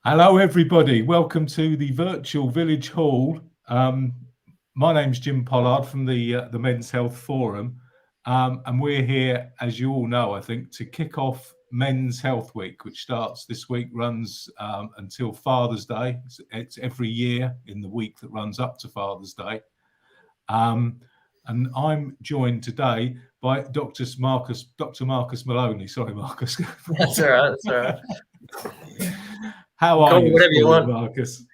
Hello, everybody. Welcome to the virtual Village Hall. My name's Jim Pollard from the Men's Health Forum, and we're here, as you all know, I think, to kick off Men's Health Week, which starts this week, runs until Father's Day. It's every year in the week that runs up to Father's Day. And I'm joined today by Dr. Marcus Maloney. Sorry, Marcus. That's all right. That's all right. How are you, whatever you want, Marcus?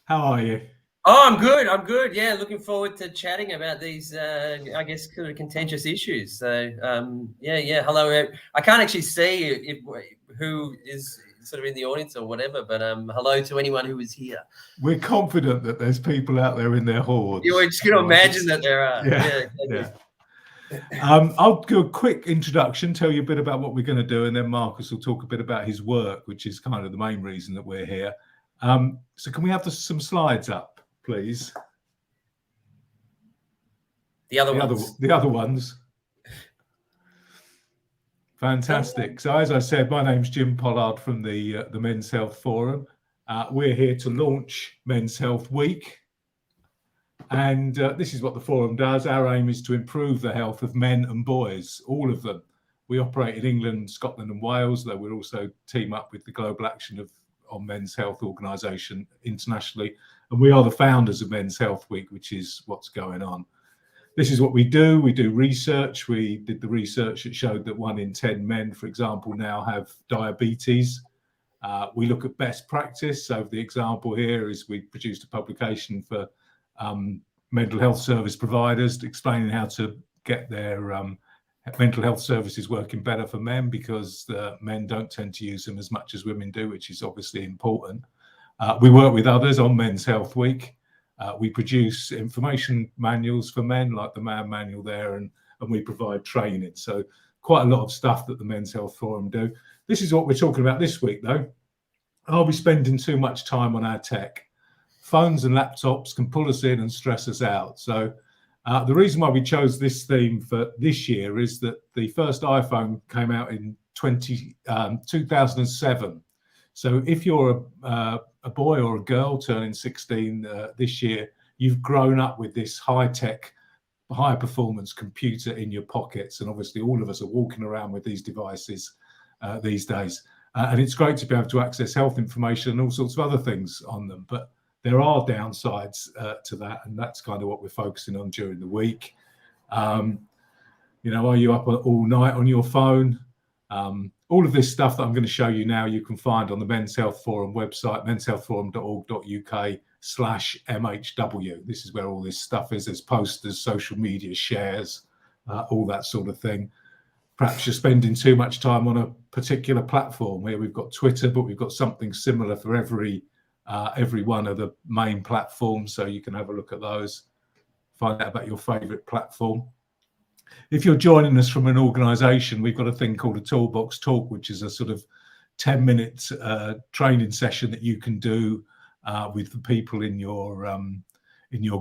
How are you? Oh, I'm good. Yeah, looking forward to chatting about these, I guess, sort of contentious issues. So, yeah. Hello. I can't actually see who is sort of in the audience or whatever, but hello to anyone who is here. We're confident that there's people out there in their hordes. You're just going to imagine that there are. Yeah. I'll do a quick introduction, tell you a bit about what we're going to do, and then Marcus will talk a bit about his work, which is kind of the main reason that we're here. So can we have some slides up, please? The other ones. Fantastic. So as I said, my name's Jim Pollard from the Men's Health Forum. We're here to launch Men's Health Week. And this is what the forum does. Our aim is to improve the health of men and boys, all of them. We operate in England, Scotland and Wales, though we'll also team up with the Global Action on Men's Health Organisation internationally. And we are the founders of Men's Health Week, which is what's going on. This is what we do. We do research. We did the research that showed that 1 in 10 men, for example, now have diabetes. We look at best practice. So the example here is we produced a publication for mental health service providers explaining how to get their mental health services working better for men, because men don't tend to use them as much as women do, which is obviously important. We work with others on Men's Health Week. We produce information manuals for men, like the Man Manual there, and we provide training. So quite a lot of stuff that the Men's Health Forum do. This is what we're talking about this week, though. Are we spending too much time on our tech? Phones and laptops can pull us in and stress us out. So the reason why we chose this theme for this year is that the first iPhone came out in 2007. So if you're a boy or a girl turning 16 this year, you've grown up with this high-tech, high-performance computer in your pockets. And obviously all of us are walking around with these devices these days. And it's great to be able to access health information and all sorts of other things on them. But there are downsides to that, and that's kind of what we're focusing on during the week. Are you up all night on your phone? All of this stuff that I'm going to show you now, you can find on the Men's Health Forum website, menshealthforum.org.uk/MHW. This is where all this stuff is. There's posters, social media shares, all that sort of thing. Perhaps you're spending too much time on a particular platform. Here we've got Twitter, but we've got something similar for every one of the main platforms, so you can have a look at those, find out about your favorite platform. If you're joining us from an organization, we've got a thing called a Toolbox Talk, which is a sort of 10-minute training session that you can do with the people in your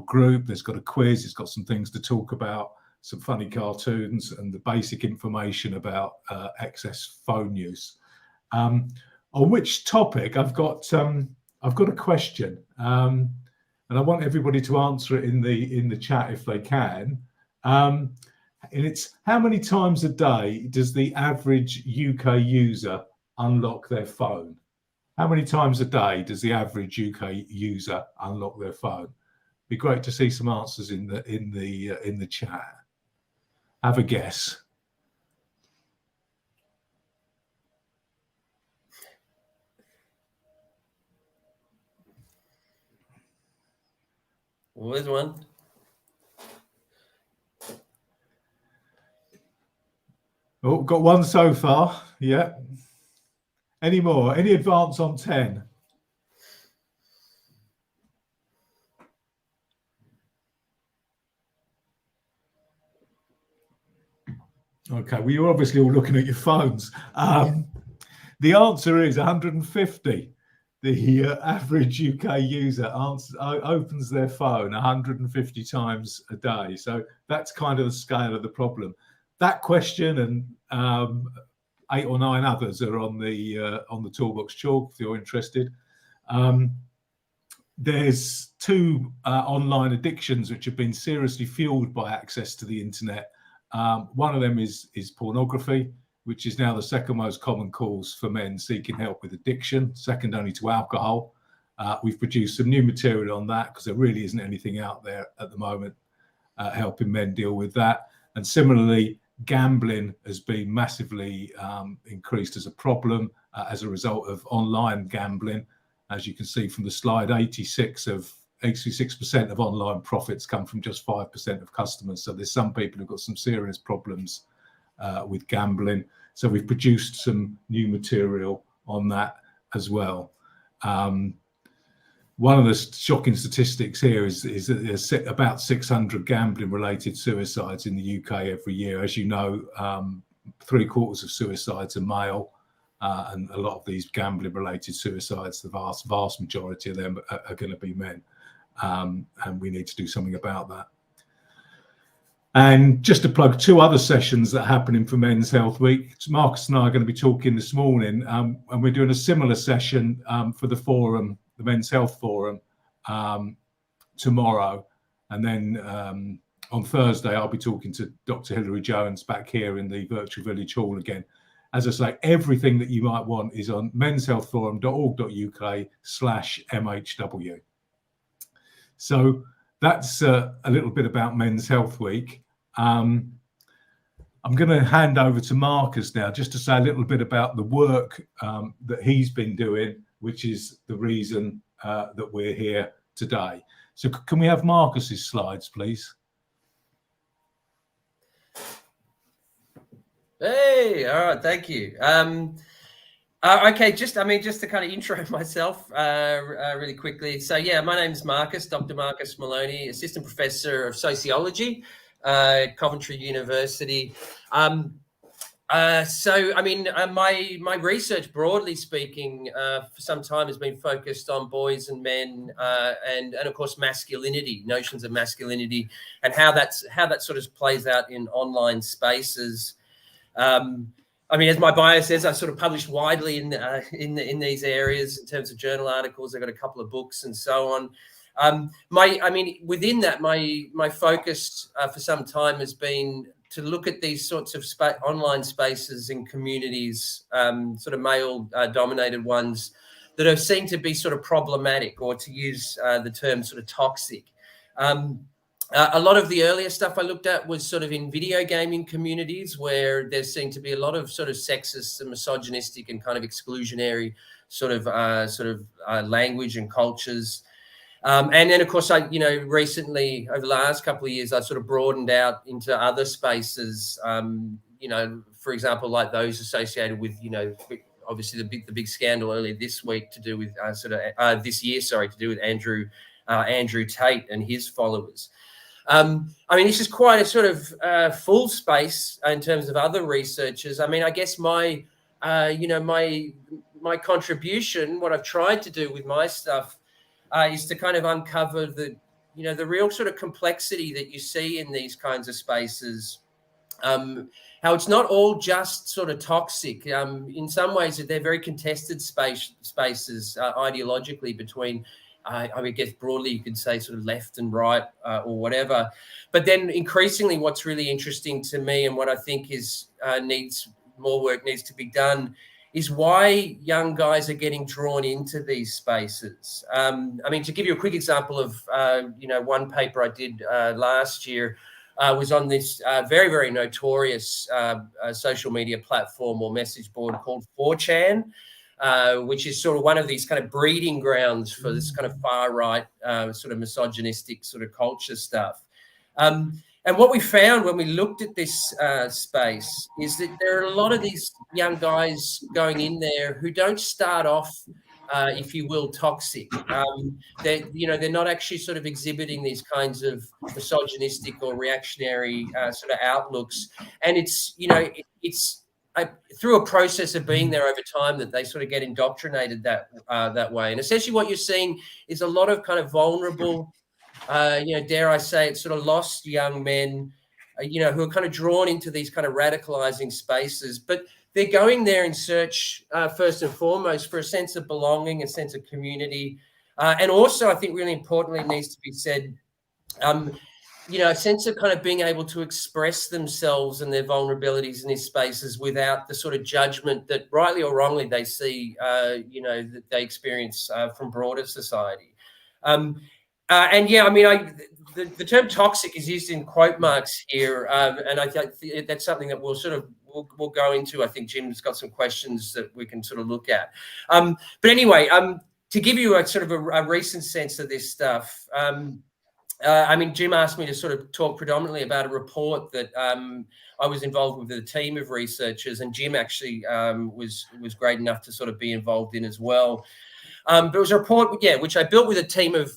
group. There's got a quiz, it's got some things to talk about, some funny cartoons, and the basic information about excess phone use. On which topic I've got a question, and I want everybody to answer it in the chat if they can. And it's, how many times a day does the average UK user unlock their phone? How many times a day does the average UK user unlock their phone? Be great to see some answers in the chat. Have a guess. Well, there's one. Oh, got one so far. Yeah. Any more? Any advance on 10? Okay, well, you're obviously all looking at your phones. The answer is 150. The average UK user opens their phone 150 times a day. So that's kind of the scale of the problem. That question and 8 or 9 others are on the Toolbox Chalk if you're interested. There's 2 online addictions which have been seriously fueled by access to the internet. One of them is pornography, which is now the second most common cause for men seeking help with addiction, second only to alcohol. We've produced some new material on that because there really isn't anything out there at the moment helping men deal with that. And similarly, gambling has been massively increased as a problem as a result of online gambling. As you can see from the slide, 86% of online profits come from just 5% of customers. So there's some people who've got some serious problems with gambling. So we've produced some new material on that as well. One of the shocking statistics here is that there's about 600 gambling-related suicides in the UK every year. As you know, 3/4 of suicides are male, and a lot of these gambling-related suicides, the vast majority of them are going to be men, and we need to do something about that. And just to plug 2 other sessions that are happening for Men's Health Week, Marcus and I are going to be talking this morning, and we're doing a similar session for the forum, the Men's Health Forum, tomorrow. And then on Thursday, I'll be talking to Dr. Hilary Jones back here in the Virtual Village Hall again. As I say, everything that you might want is on menshealthforum.org.uk/MHW. So that's a little bit about Men's Health Week. I'm going to hand over to Marcus now just to say a little bit about the work that he's been doing, which is the reason that we're here today. So can we have Marcus's slides, please? Hey, all right, thank you. Okay, just to kind of intro myself really quickly. So yeah, my name's Marcus, Dr. Marcus Maloney, Assistant Professor of Sociology, Coventry University. So, I mean, my research, broadly speaking, for some time has been focused on boys and men, and of course masculinity, notions of masculinity, and how that sort of plays out in online spaces. I mean, as my bio says, I've sort of published widely in these areas in terms of journal articles. I've got a couple of books and so on. Within that, my focus for some time has been to look at these sorts of online spaces in communities, sort of male-dominated ones, that are seen to be sort of problematic, or to use the term sort of toxic. A lot of the earlier stuff I looked at was sort of in video gaming communities, where there seemed to be a lot of sort of sexist and misogynistic and kind of exclusionary sort of language and cultures. And then, of course, recently, over the last couple of years, I sort of broadened out into other spaces, for example, like those associated with, obviously the big scandal earlier this week to do with this year, to do with Andrew Tate and his followers. This is quite a sort of full space in terms of other researchers. I mean, I guess my contribution, what I've tried to do with my stuff, is to kind of uncover the real sort of complexity that you see in these kinds of spaces. How it's not all just sort of toxic. In some ways, they're very contested spaces ideologically between, I guess broadly you could say sort of left and right or whatever. But then increasingly, what's really interesting to me, and what I think is more work needs to be done, is why young guys are getting drawn into these spaces. To give you a quick example of, one paper I did last year was on this very, very notorious social media platform or message board called 4chan, which is sort of one of these kind of breeding grounds for this kind of far right sort of misogynistic sort of culture stuff. And what we found when we looked at this space is that there are a lot of these young guys going in there who don't start off, if you will, toxic. They're not actually sort of exhibiting these kinds of misogynistic or reactionary sort of outlooks. And it's through a process of being there over time that they sort of get indoctrinated that way. And essentially what you're seeing is a lot of kind of vulnerable, dare I say it, sort of lost young men, who are kind of drawn into these kind of radicalizing spaces. But they're going there in search, first and foremost, for a sense of belonging, a sense of community. And also, I think really importantly, it needs to be said, a sense of kind of being able to express themselves and their vulnerabilities in these spaces without the sort of judgment that, rightly or wrongly, they see, that they experience from broader society. The term toxic is used in quote marks here, and I think that's something that we'll go into. I think Jim's got some questions that we can sort of look at. But anyway, to give you a sort of a recent sense of this stuff, Jim asked me to sort of talk predominantly about a report that I was involved with a team of researchers, and Jim actually was great enough to sort of be involved in as well. But it was a report, which I built with a team of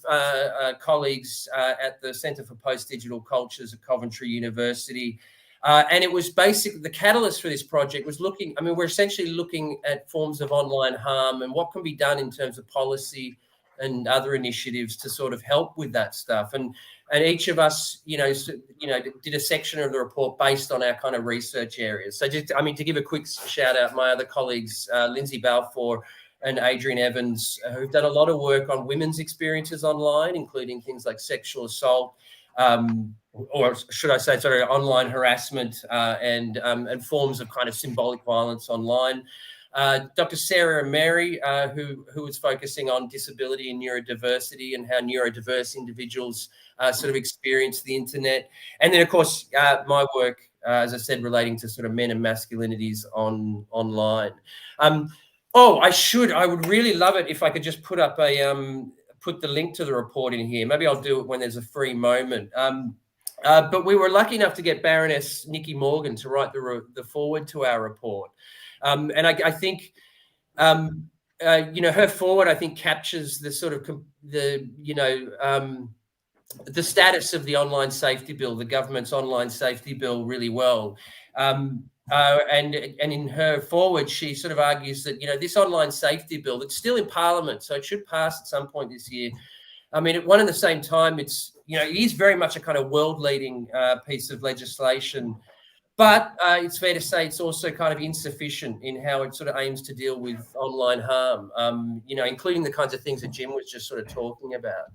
colleagues at the Centre for Postdigital Cultures at Coventry University. And it was basically the catalyst for this project was we're essentially looking at forms of online harm and what can be done in terms of policy and other initiatives to sort of help with that stuff. And each of us, did a section of the report based on our kind of research areas. So just, to give a quick shout out, my other colleagues, Lindsay Balfour and Adrian Evans, who've done a lot of work on women's experiences online, including things like sexual assault, or should I say, sort of online harassment and forms of kind of symbolic violence online. Dr. Sarah and Mary, who was focusing on disability and neurodiversity and how neurodiverse individuals sort of experience the internet. And then, of course, my work, as I said, relating to sort of men and masculinities online. I would really love it if I could just put up put the link to the report in here. Maybe I'll do it when there's a free moment. But we were lucky enough to get Baroness Nikki Morgan to write the foreword to our report. And I think, her foreword, I think, captures the sort of the status of the online safety bill, the government's online safety bill, really well. And in her foreword, she sort of argues that, this online safety bill, it's still in Parliament, so it should pass at some point this year. At one and the same time, it is very much a kind of world-leading piece of legislation. But it's fair to say it's also kind of insufficient in how it sort of aims to deal with online harm, including the kinds of things that Jim was just sort of talking about.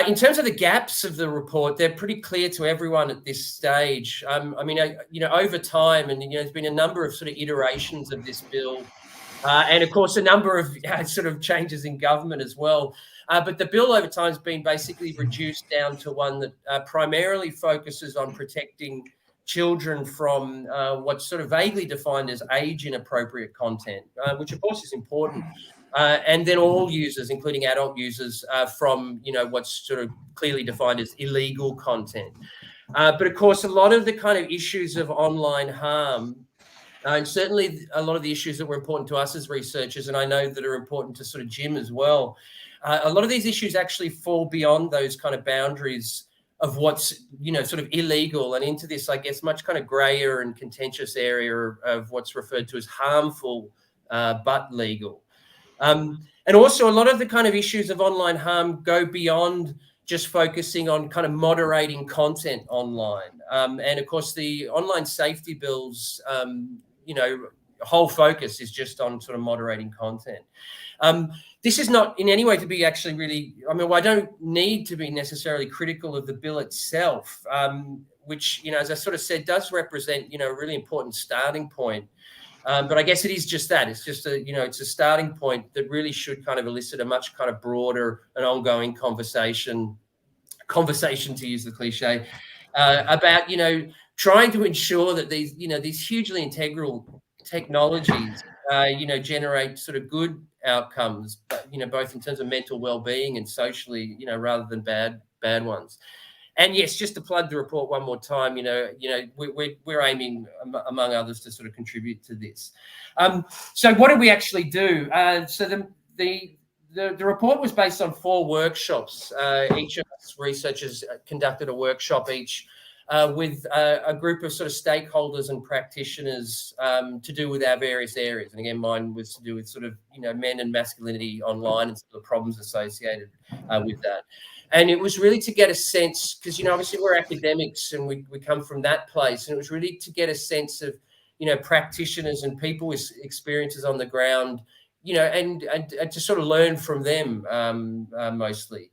In terms of the gaps of the report, they're pretty clear to everyone at this stage. Over time, and there's been a number of sort of iterations of this bill, and of course a number of sort of changes in government as well. But the bill over time has been basically reduced down to one that primarily focuses on protecting children from what's sort of vaguely defined as age-inappropriate content, which of course is important. And then all users, including adult users, from what's sort of clearly defined as illegal content. But of course, a lot of the kind of issues of online harm, and certainly a lot of the issues that were important to us as researchers, and I know that are important to sort of Jim as well, a lot of these issues actually fall beyond those kind of boundaries of what's sort of illegal and into this, I guess, much kind of grayer and contentious area of what's referred to as harmful but legal. And also a lot of the kind of issues of online harm go beyond just focusing on kind of moderating content online. And of course, the online safety bill's, whole focus is just on sort of moderating content. This is not in any way to be actually really, I don't need to be necessarily critical of the bill itself, which, as I sort of said, does represent, a really important starting point. But I guess it is just that. It's just it's a starting point that really should kind of elicit a much kind of broader and ongoing conversation to use the cliche, about, trying to ensure that these hugely integral technologies, generate sort of good outcomes, but, both in terms of mental well-being and socially, rather than bad ones. And yes, just to plug the report one more time, we're aiming, among others, to sort of contribute to this. So what did we actually do? So the report was based on 4 workshops. Each of us researchers conducted a workshop each, with a group of sort of stakeholders and practitioners, to do with our various areas. And again, mine was to do with sort of, men and masculinity online and sort of the problems associated with that. And it was really to get a sense, because, obviously we're academics and we come from that place. And it was really to get a sense of, practitioners and people with experiences on the ground, and to sort of learn from them mostly.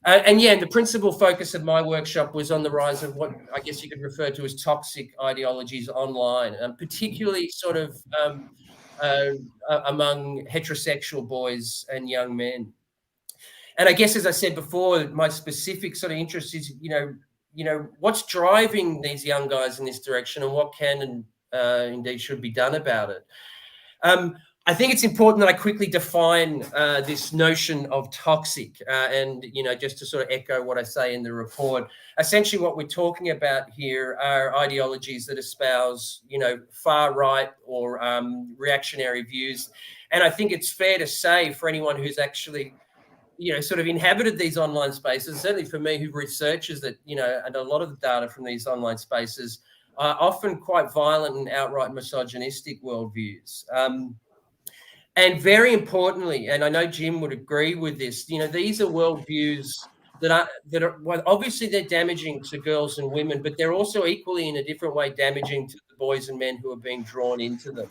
And the principal focus of my workshop was on the rise of what I guess you could refer to as toxic ideologies online, particularly sort of among heterosexual boys and young men. And I guess, as I said before, my specific sort of interest is, what's driving these young guys in this direction, and what can and indeed should be done about it. I think it's important that I quickly define this notion of toxic, and just to sort of echo what I say in the report. Essentially, what we're talking about here are ideologies that espouse, far right or reactionary views, and I think it's fair to say for anyone who's actually sort of inhabited these online spaces, certainly for me who researches that, and a lot of the data from these online spaces are often quite violent and outright misogynistic worldviews. And very importantly, and I know Jim would agree with this, these are worldviews that are well, obviously they're damaging to girls and women, but they're also equally in a different way damaging to the boys and men who are being drawn into them.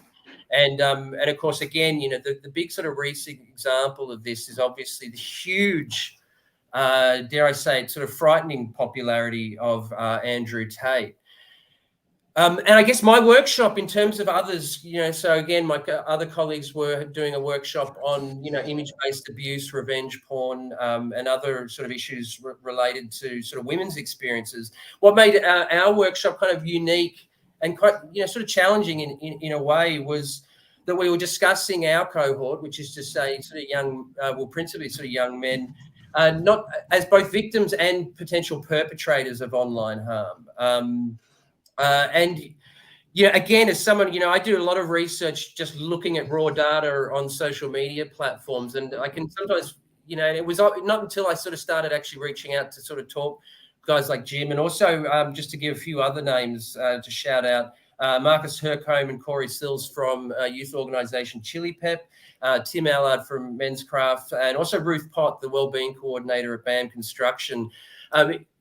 And of course, again, the big sort of recent example of this is obviously the huge, dare I say it, sort of frightening popularity of Andrew Tate. And I guess my workshop, in terms of others, so again, my other colleagues were doing a workshop on, image-based abuse, revenge porn, and other sort of issues related to sort of women's experiences. What made our workshop kind of unique and quite, sort of challenging in a way was that we were discussing our cohort, which is to say sort of young, principally sort of young men, not as both victims and potential perpetrators of online harm. And again, as someone, I do a lot of research just looking at raw data on social media platforms, and I can sometimes, it was not until I sort of started actually reaching out to sort of talk guys like Jim, and also just to give a few other names to shout out, Marcus Hercombe and Corey Sills from youth organisation Chili Pep, Tim Allard from Men's Craft, and also Ruth Pott, the wellbeing coordinator at BAM Construction.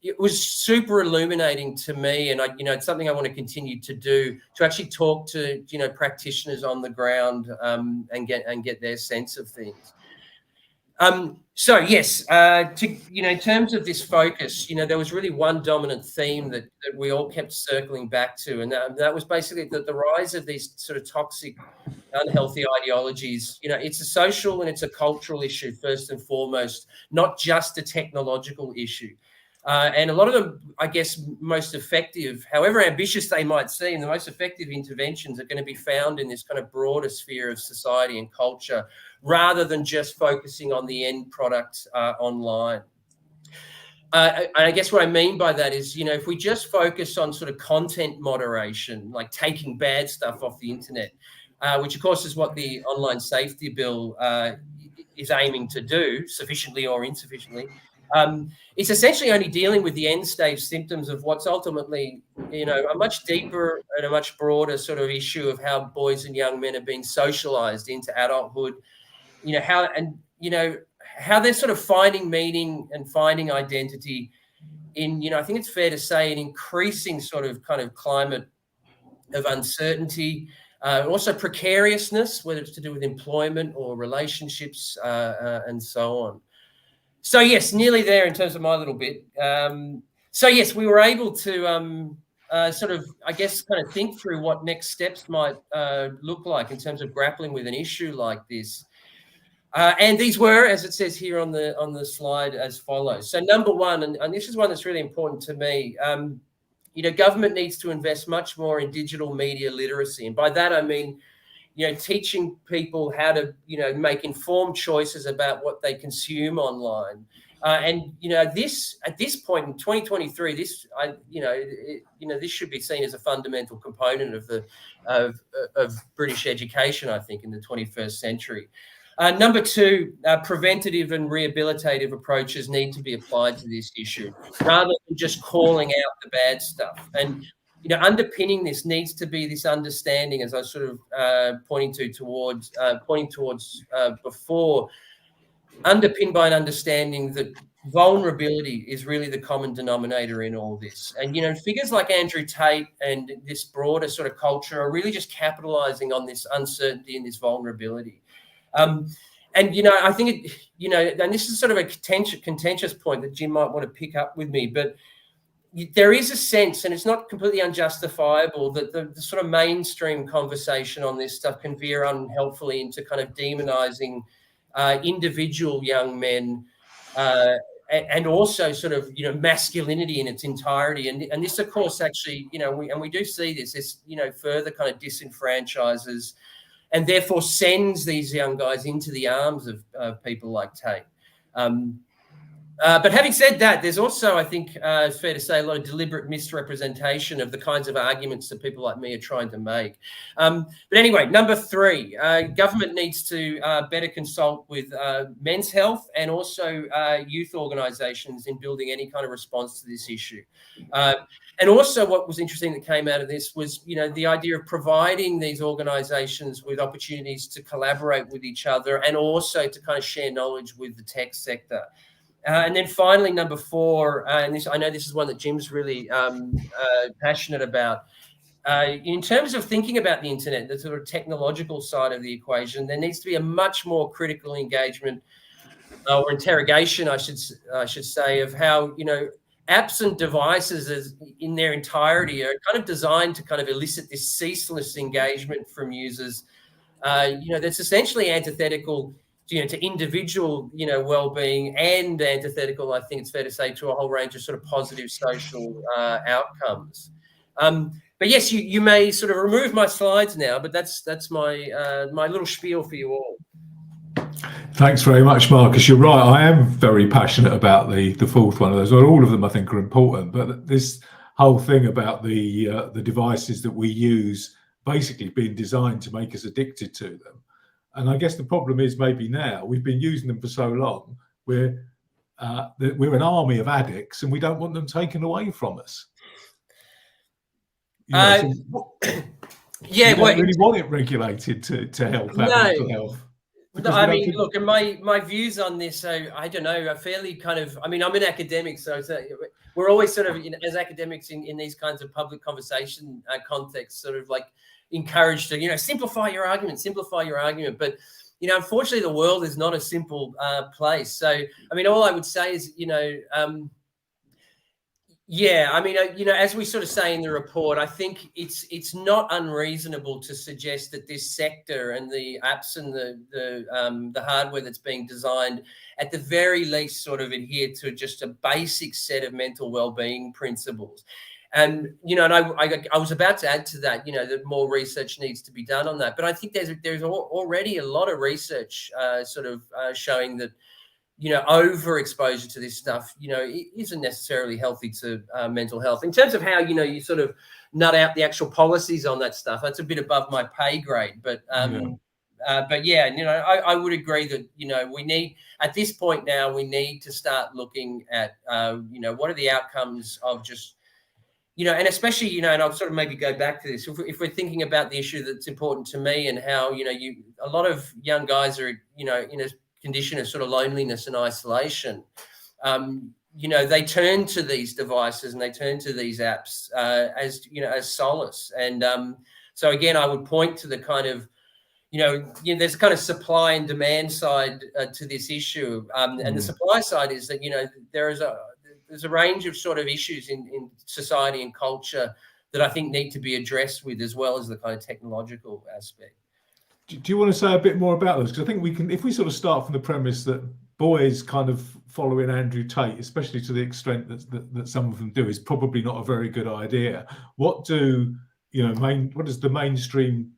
It was super illuminating to me, and it's something I want to continue to do, to actually talk to practitioners on the ground and get their sense of things. So yes, in terms of this focus, there was really one dominant theme that we all kept circling back to, and that was basically the rise of these sort of toxic, unhealthy ideologies. It's a social and it's a cultural issue first and foremost, not just a technological issue. And a lot of them, I guess, most effective, however ambitious they might seem, the most effective interventions are going to be found in this kind of broader sphere of society and culture, rather than just focusing on the end product online. I guess what I mean by that is, if we just focus on sort of content moderation, like taking bad stuff off the internet, which of course is what the Online Safety Bill is aiming to do, sufficiently or insufficiently, it's essentially only dealing with the end stage symptoms of what's ultimately, a much deeper and a much broader sort of issue of how boys and young men are being socialized into adulthood, how they're sort of finding meaning and finding identity in, I think it's fair to say, an increasing sort of kind of climate of uncertainty, also precariousness, whether it's to do with employment or relationships and so on. So yes, nearly there in terms of my little bit. So yes, we were able to sort of, I guess, kind of think through what next steps might look like in terms of grappling with an issue like this. And these were, as it says here on the slide, as follows. So number one, and this is one that's really important to me, government needs to invest much more in digital media literacy. And by that, I mean, teaching people how to, make informed choices about what they consume online. And this, at this point in 2023, this should be seen as a fundamental component of British education, I think, in the 21st century. Number two, preventative and rehabilitative approaches need to be applied to this issue, rather than just calling out the bad stuff. And underpinning this needs to be this understanding, as I was sort of pointing towards before, underpinned by an understanding that vulnerability is really the common denominator in all this. And, figures like Andrew Tate and this broader sort of culture are really just capitalizing on this uncertainty and this vulnerability. And, I think, and this is sort of a contentious point that Jim might want to pick up with me, but there is a sense, and it's not completely unjustifiable, that the sort of mainstream conversation on this stuff can veer unhelpfully into kind of demonizing individual young men, and also sort of, masculinity in its entirety. And this, of course, actually, we do see this, further kind of disenfranchises and therefore sends these young guys into the arms of people like Tate. But having said that, there's also, I think, it's fair to say, a lot of deliberate misrepresentation of the kinds of arguments that people like me are trying to make. But anyway, number 3, government needs to better consult with Men's Health and also youth organisations in building any kind of response to this issue. And also what was interesting that came out of this was, the idea of providing these organisations with opportunities to collaborate with each other and also to kind of share knowledge with the tech sector. And then finally, number 4, and I know this is one that Jim's really passionate about. In terms of thinking about the internet, the sort of technological side of the equation, there needs to be a much more critical engagement or interrogation, I should say, of how, apps and devices in their entirety are kind of designed to kind of elicit this ceaseless engagement from users, that's essentially antithetical to individual, well-being, and antithetical, I think it's fair to say, to a whole range of sort of positive social outcomes. But yes, you may sort of remove my slides now, but that's my my little spiel for you all. Thanks very much, Marcus. You're right. I am very passionate about the 4th one of those. Well, all of them I think are important, but this whole thing about the devices that we use basically being designed to make us addicted to them. And I guess the problem is maybe now we've been using them for so long, we're an army of addicts and we don't want them taken away from us. Yeah, we don't really want it regulated to help our mental health. No, I mean, look, and my views on this, I don't know, are fairly kind of, I'm an academic, so we're always sort of, as academics in these kinds of public conversation contexts, sort of like encouraged to, simplify your argument. But, unfortunately, the world is not a simple place. So, all I would say is, as we sort of say in the report, I think it's not unreasonable to suggest that this sector and the apps and the hardware that's being designed, at the very least, sort of adhere to just a basic set of mental well-being principles. And I was about to add to that, that more research needs to be done on that. But I think there's already a lot of research showing that, overexposure to this stuff, it isn't necessarily healthy to mental health. In terms of how, you sort of nut out the actual policies on that stuff, that's a bit above my pay grade. But I would agree that, we need, at this point now, we need to start looking at, what are the outcomes of just, and especially, and I'll sort of maybe go back to this. If we're thinking about the issue that's important to me and how, a lot of young guys are, in a condition of sort of loneliness and isolation, they turn to these devices and they turn to these apps as solace. And so again, I would point to the kind of, there's a kind of supply and demand side to this issue. And the supply side is that, there's a range of sort of issues in society and culture that I think need to be addressed with, as well as the kind of technological aspect. Do you want to say a bit more about those? Because I think we can, if we sort of start from the premise that boys kind of following Andrew Tate, especially to the extent that some of them do, is probably not a very good idea. What does the mainstream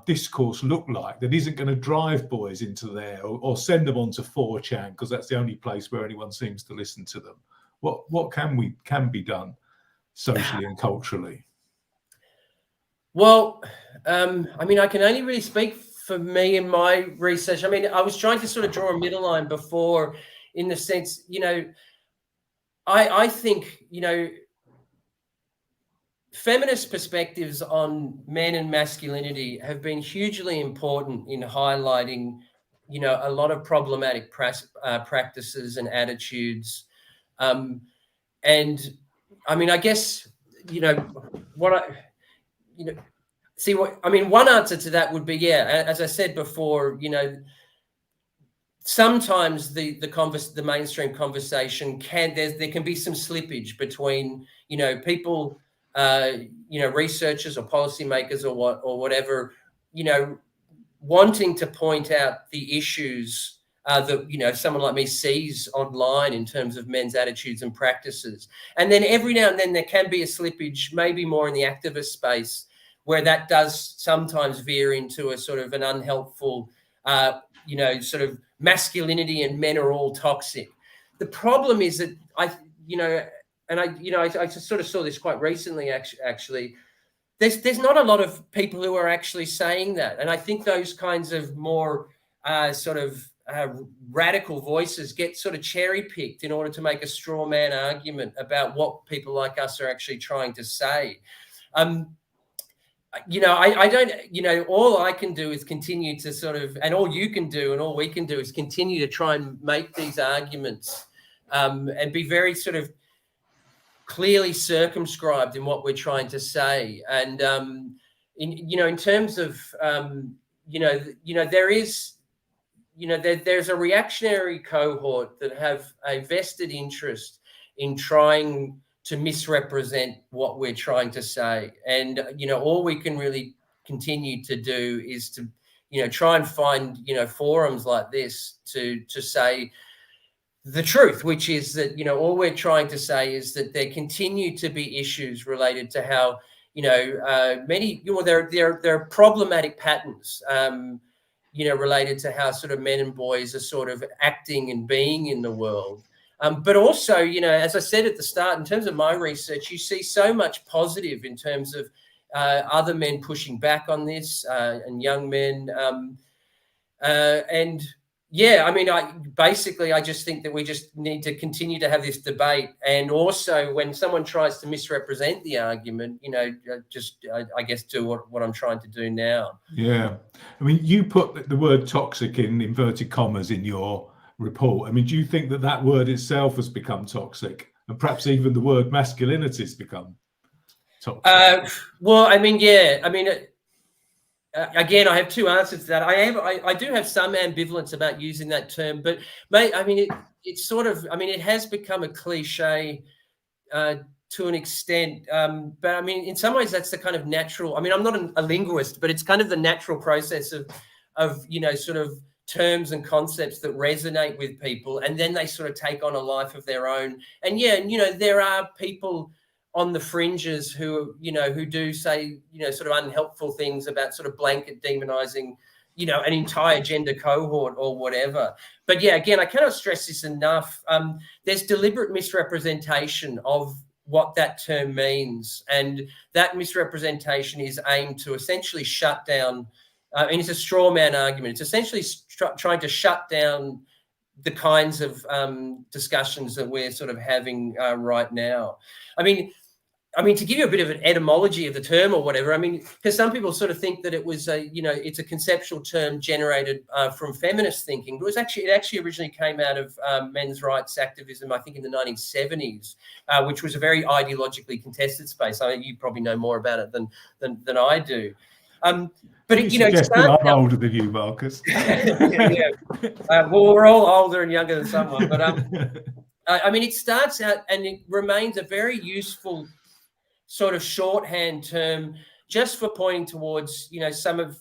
discourse look like that isn't going to drive boys into there or send them onto 4chan, because that's the only place where anyone seems to listen to them? What can be done socially and culturally? Well, I can only really speak for me and my research. I was trying to sort of draw a middle line before, in the sense, I think, feminist perspectives on men and masculinity have been hugely important in highlighting a lot of problematic practices and attitudes. And I mean, I guess, one answer to that would be, yeah, as I said before, sometimes the mainstream conversation there can be some slippage between, people, researchers or policymakers or whatever, wanting to point out the issues that someone like me sees online in terms of men's attitudes and practices. And then every now and then there can be a slippage, maybe more in the activist space, where that does sometimes veer into a sort of an unhelpful, sort of masculinity and men are all toxic. The problem is that I just sort of saw this quite recently, actually. There's not a lot of people who are actually saying that. And I think those kinds of more radical voices get sort of cherry picked in order to make a straw man argument about what people like us are actually trying to say. I don't, all I can do is continue to sort of, and all you can do and all we can do is continue to try and make these arguments and be very sort of clearly circumscribed in what we're trying to say. And, in terms of, there is, there's a reactionary cohort that have a vested interest in trying to misrepresent what we're trying to say. And, all we can really continue to do is to, try and find, forums like this to say the truth, which is that, all we're trying to say is that there continue to be issues related to how, there are problematic patterns, related to how sort of men and boys are sort of acting and being in the world. But also, as I said at the start, in terms of my research, you see so much positive in terms of other men pushing back on this and young men. And yeah, I mean, I just think that we just need to continue to have this debate. And also when someone tries to misrepresent the argument, I guess do what I'm trying to do now. Yeah. I mean, you put the word toxic in inverted commas in your report. I mean, do you think that word itself has become toxic, and perhaps even the word masculinity has become toxic? Well, I mean, yeah. I mean, again, I have two answers to that. I do have some ambivalence about using that term, but I mean, it's sort of, I mean, it has become a cliche to an extent. But I mean, in some ways, that's the kind of natural. I mean, I'm not a linguist, but it's kind of the natural process of sort of terms and concepts that resonate with people, and then they sort of take on a life of their own. And yeah, there are people on the fringes who do say, sort of unhelpful things about sort of blanket demonizing, an entire gender cohort or whatever. But yeah, again, I cannot stress this enough. There's deliberate misrepresentation of what that term means. And that misrepresentation is aimed to essentially shut down, and it's a straw man argument. It's essentially trying to shut down the kinds of discussions that we're sort of having right now. I mean, to give you a bit of an etymology of the term or whatever, I mean, because some people sort of think that it was it's a conceptual term generated from feminist thinking, but it actually originally came out of men's rights activism, I think in the 1970s, which was a very ideologically contested space. I mean, you probably know more about it than I do. But I'm older than you, Marcus. Yeah. Well, we're all older and younger than someone, but I mean, it starts out and it remains a very useful sort of shorthand term just for pointing towards, some of,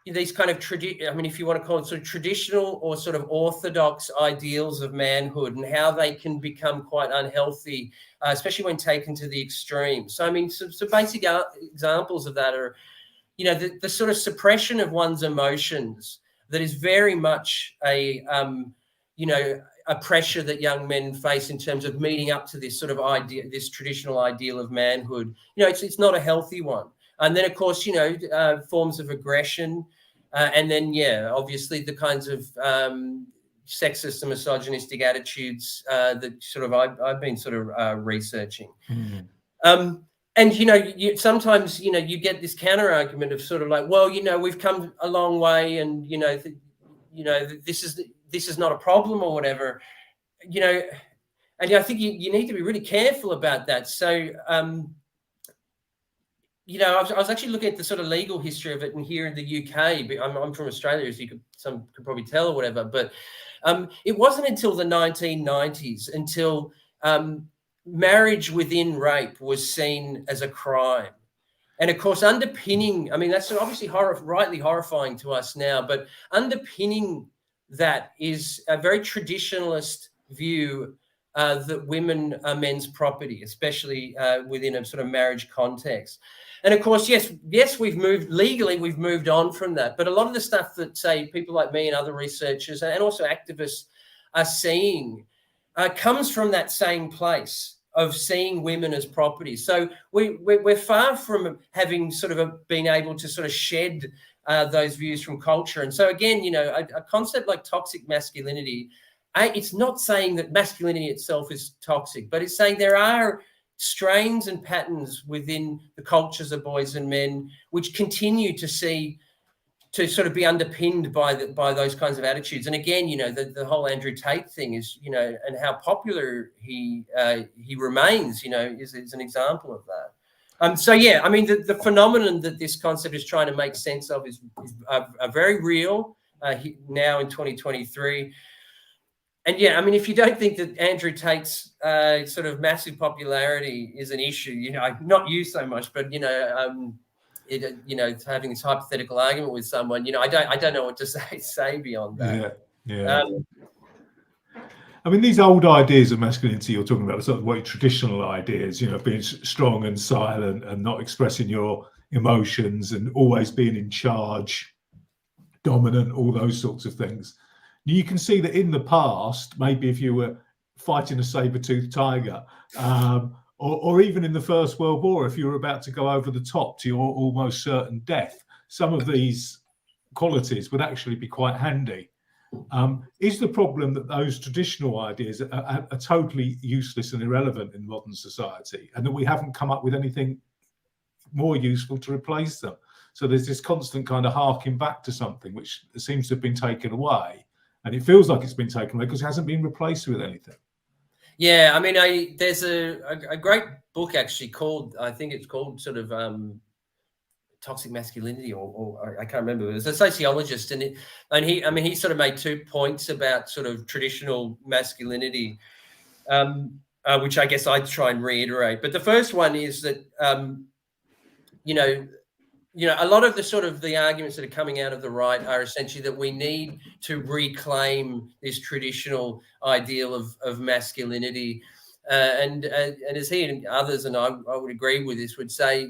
these kind of if you want to call it sort of traditional or sort of orthodox ideals of manhood and how they can become quite unhealthy, especially when taken to the extreme. So, I mean, some basic examples of that are, the sort of suppression of one's emotions that is very much a pressure that young men face in terms of meeting up to this sort of idea, this traditional ideal of manhood. It's not a healthy one. And then, of course, forms of aggression. And then, yeah, obviously the kinds of sexist and misogynistic attitudes that sort of I've been sort of researching. Mm-hmm. And, sometimes, you get this counter argument of sort of like, well, we've come a long way and, this is not a problem or whatever, and I think you need to be really careful about that. So, I was actually looking at the sort of legal history of it, and here in the UK, but I'm from Australia, so some could probably tell or whatever, but it wasn't until the 1990s until marriage within rape was seen as a crime. And of course, underpinning, I mean, that's obviously rightly horrifying to us now, but underpinning that is a very traditionalist view that women are men's property, especially within a sort of marriage context. And of course, yes, we've moved on from that. But a lot of the stuff that, say, people like me and other researchers and also activists are seeing comes from that same place of seeing women as property. So we're far from having sort of been able to sort of shed those views from culture. And so again, a concept like toxic masculinity, it's not saying that masculinity itself is toxic, but it's saying there are strains and patterns within the cultures of boys and men which continue to sort of be underpinned by those kinds of attitudes. And again, the whole Andrew Tate thing is, and how popular he remains, is an example of that. So yeah, I mean, the phenomenon that this concept is trying to make sense of is very real now in 2023. And yeah, I mean, if you don't think that Andrew Tate's sort of massive popularity is an issue, not you so much, but having this hypothetical argument with someone, I don't know what to say beyond that. Yeah. I mean, these old ideas of masculinity you're talking about, sort of what traditional ideas, being strong and silent and not expressing your emotions and always being in charge, dominant, all those sorts of things. You can see that in the past, maybe if you were fighting a saber-toothed tiger, or even in the First World War, if you were about to go over the top to your almost certain death, some of these qualities would actually be quite handy. Is the problem that those traditional ideas are totally useless and irrelevant in modern society, and that we haven't come up with anything more useful to replace them? So there's this constant kind of harking back to something which seems to have been taken away, and it feels like it's been taken away because it hasn't been replaced with anything. Yeah, I mean, there's a great book actually called, I think it's called sort of Toxic Masculinity, or I can't remember. It was a sociologist, and he sort of made 2 points about sort of traditional masculinity, which I guess I'd try and reiterate. But the first one is that a lot of the arguments that are coming out of the right are essentially that we need to reclaim this traditional ideal of masculinity. And as he and others, and I would agree with this, would say,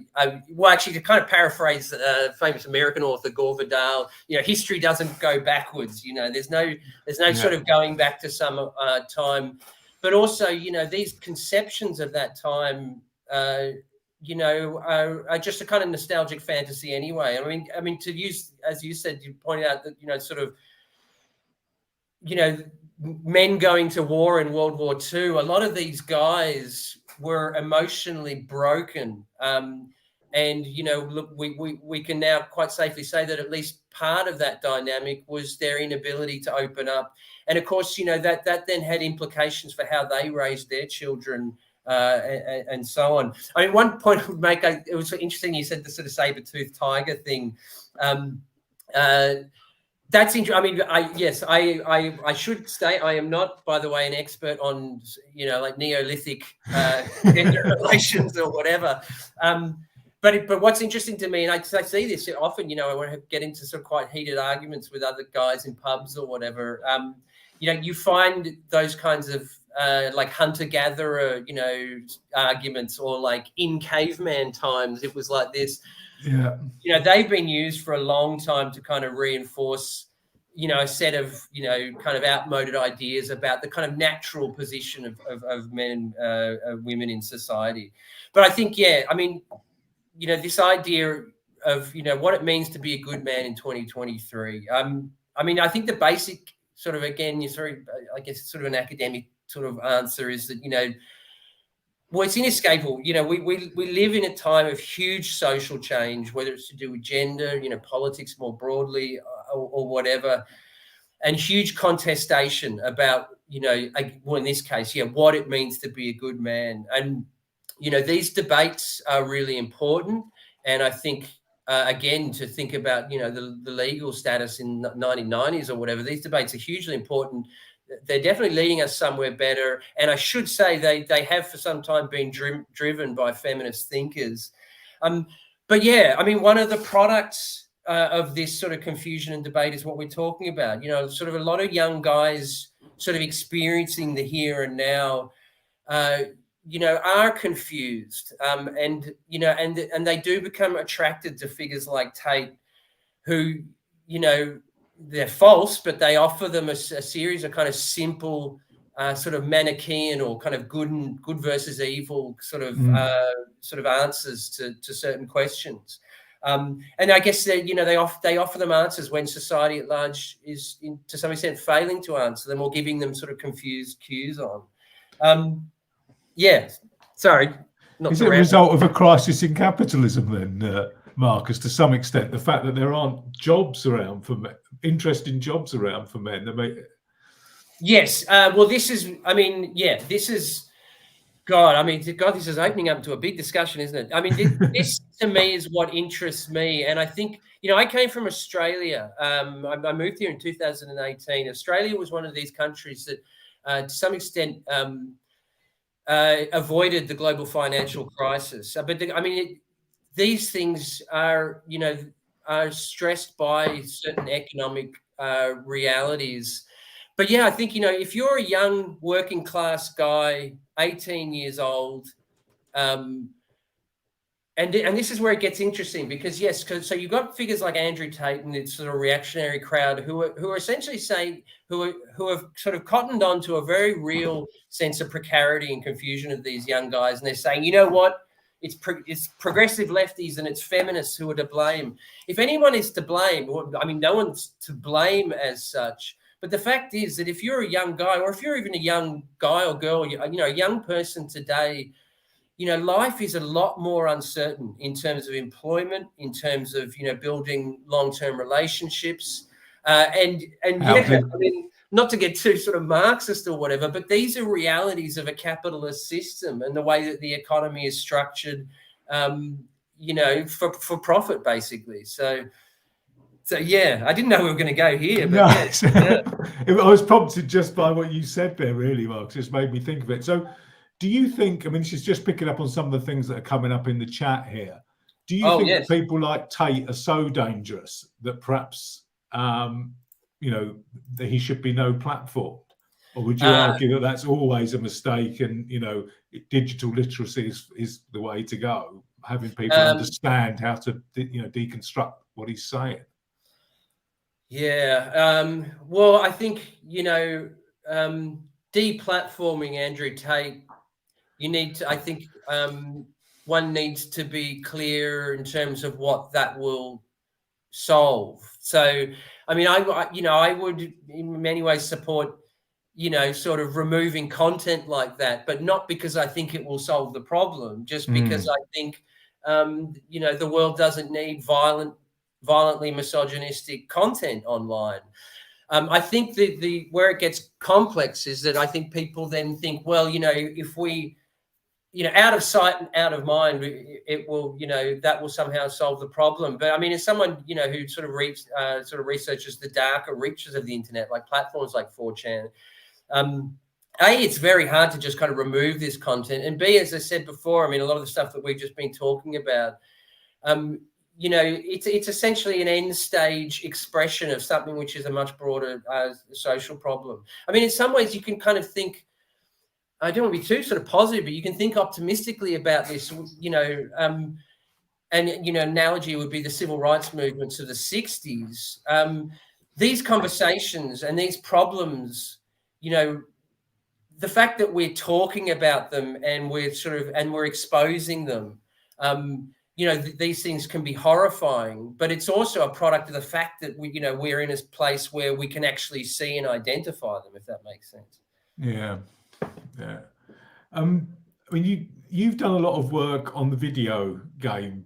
well, actually, to kind of paraphrase famous American author Gore Vidal, history doesn't go backwards. There's no sort of going back to some time, but also, these conceptions of that time, are just a kind of nostalgic fantasy anyway. I mean, to use, as you said, you pointed out that, sort of, men going to war in World War II, a lot of these guys were emotionally broken. And, look, we can now quite safely say that at least part of that dynamic was their inability to open up. And of course, that then had implications for how they raised their children, and so on. I mean, one point I would make, it was interesting, you said the sort of saber-toothed tiger thing. That's interesting. I mean, I should state I am not, by the way, an expert on, like Neolithic gender relations or whatever. But what's interesting to me, and I see this often, I want to get into some quite heated arguments with other guys in pubs or whatever. You find those kinds of like hunter-gatherer, arguments, or like in caveman times, it was like this. Yeah. They've been used for a long time to kind of reinforce, a set of, kind of outmoded ideas about the kind of natural position of men and women in society. But I think, this idea of, what it means to be a good man in 2023. I think the basic sort of, again, I guess sort of an academic sort of answer is that, well, it's inescapable. We live in a time of huge social change, whether it's to do with gender, politics more broadly, or whatever. and huge contestation about, well, in this case, what it means to be a good man. And, these debates are really important. And I think, again, to think about, the legal status in the 1990s or whatever, these debates are hugely important. They're definitely leading us somewhere better. And I should say they have for some time been driven by feminist thinkers. But yeah, I mean, one of the products of this sort of confusion and debate is what we're talking about. Sort of a lot of young guys sort of experiencing the here and now, are confused, and they do become attracted to figures like Tate, who, they're false, but they offer them a series of kind of simple, sort of Manichaean or kind of good versus evil sort of answers to certain questions. And I guess that, they offer them answers when society at large is, to some extent, failing to answer them or giving them sort of confused cues on. Sorry. Is it a result of a crisis in capitalism then, Marcus, to some extent, the fact that there aren't jobs around for men, interesting jobs around for men? Yes. Well, this is God, this is opening up to a big discussion, isn't it? I mean, this to me is what interests me. And I think, I came from Australia. I moved here in 2018. Australia was one of these countries that, to some extent, avoided the global financial crisis. But these things are, are stressed by certain economic realities. But yeah, I think, if you're a young working class guy, 18 years old, and this is where it gets interesting, because so you've got figures like Andrew Tate and this sort of reactionary crowd who are essentially saying, who have sort of cottoned on to a very real sense of precarity and confusion of these young guys, and they're saying, you know what, it's progressive lefties and it's feminists who are to blame. If anyone is to blame, no one's to blame as such. But the fact is that if you're a young guy, or if you're even a young guy or girl, a young person today, life is a lot more uncertain in terms of employment, in terms of, building long-term relationships. Not to get too sort of Marxist or whatever, but these are realities of a capitalist system and the way that the economy is structured, for profit, basically. So yeah, I didn't know we were going to go here. But I was prompted just by what you said there, really, Mark. Just made me think of it. So do you think, she's just picking up on some of the things that are coming up in the chat here. Do you think that people like Tate are so dangerous that perhaps, that he should be no platform? Or would you argue that that's always a mistake and, digital literacy is the way to go, having people understand how to, deconstruct what he's saying? Yeah. Well, I think, deplatforming Andrew Tate, one needs to be clear in terms of what that will solve. So, I would in many ways support, sort of removing content like that, but not because I think it will solve the problem, just because I think, the world doesn't need violently misogynistic content online. I think that where it gets complex is that I think people then think, well, if we, out of sight and out of mind, it will, that will somehow solve the problem. But as someone, who sort of researches the darker reaches of the internet, like platforms like 4chan, it's very hard to just kind of remove this content. And B, as I said before, a lot of the stuff that we've just been talking about, it's essentially an end stage expression of something which is a much broader social problem. In some ways you can kind of think, I don't want to be too sort of positive, but you can think optimistically about this, and, analogy would be the civil rights movements of the 60s. These conversations and these problems, the fact that we're talking about them and we're exposing them, these things can be horrifying, but it's also a product of the fact that we're in a place where we can actually see and identify them, if that makes sense. Yeah. Yeah. You've done a lot of work on the video game